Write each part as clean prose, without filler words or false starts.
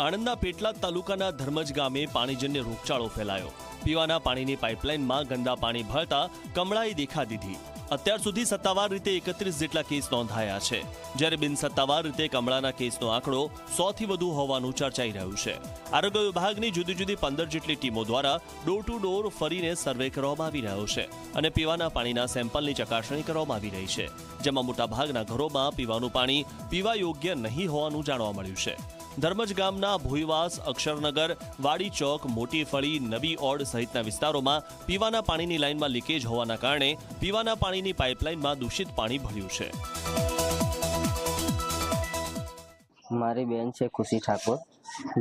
આણંદના પેટલાદ તાલુકાના ધર્મજ ગામે પાણીજન્ય રોગચાળો ફેલાયો। પીવાના પાણીની પાઇપલાઇનમાં ગંદા પાણી ભળતા કમળાએ દેખા દીધી। અત્યાર સુધી સત્તાવાર રીતે 31 જેટલા કેસ નોંધાયા છે, જ્યારે બિનસત્તાવાર રીતે કમળાના કેસનો આંકડો 100થી વધુ હોવાનું ચર્ચાઈ રહ્યું છે। આરોગ્ય વિભાગની જુદી જુદી 15 જેટલી ટીમો દ્વારા ડોર ટુ ડોર ફરીને સર્વે કરવામાં આવી રહ્યો છે અને પીવાના પાણીના સેમ્પલની ચકાસણી કરવામાં આવી રહી છે, જેમાં મોટાભાગના ઘરોમાં પીવાનું પાણી પીવા યોગ્ય નહીં હોવાનું જાણવા મળ્યું છે। ધર્મજ ગામના ભોઈવાસ, અક્ષરનગર, વાડી ચોક, મોટી ફળી, નવી ઓડ સહિતના વિસ્તારોમાં પીવાના પાણીની લાઇનમાં લીકેજ હોવાના કારણે પીવાના પાણીની પાઇપલાઇનમાં દૂષિત પાણી ભળ્યું છે। મારી બેન છે ખુશી ઠાકોર,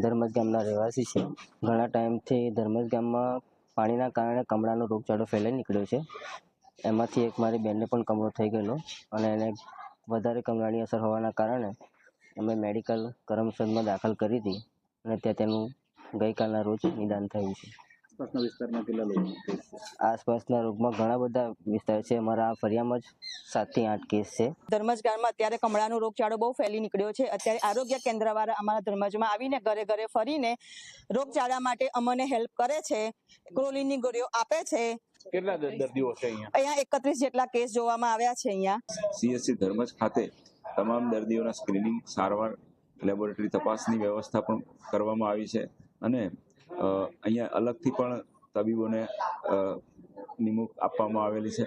ધર્મજ ગામના રહેવાસી છે। ઘણા ટાઈમથી ધર્મજ ગામમાં પાણીના કારણે કમળાનો રોગચાળો ફેલાઈ નીકળ્યો છે। એમાંથી એક મારી બેનને પણ કમળો થઈ ગયેલો અને એને વધારે કમળાની અસર હોવાના કારણે અમે મેડિકલ કરમસદમાં દાખલ કરી હતી અને ત્યાં તેનું ગઈકાલના રોજ નિદાન થયું છે। આસપાસના રોગમાં ઘણા બધા વિસ્તાર છે। અમારા આ ફરિયામાં જ 7 થી 8 કેસ છે। ધર્મજ ગામમાં અત્યારે કમળાનો રોગચાળો બહુ ફેલી નીકળ્યો છે। અત્યારે આરોગ્ય કેન્દ્રવાળા અમારા ધર્મજમાં આવીને ઘરે ઘરે ફરીને રોગચાળા માટે અમને હેલ્પ કરે છે, ક્રોલીનની ગોળીઓ આપે છે। કેટલા દર્દીઓ છે અહીંયા 31 જેટલા કેસ જોવામાં આવ્યા છે। અહીંયા સીએચસી ધર્મજ ખાતે તમામ દર્દીઓના સ્ક્રીનિંગ, સારવાર, લેબોરેટરી તપાસની વ્યવસ્થા પણ કરવામાં આવી છે અને અહીંયા અલગથી પણ તબીબોને નિમણૂક આપવામાં આવેલી છે।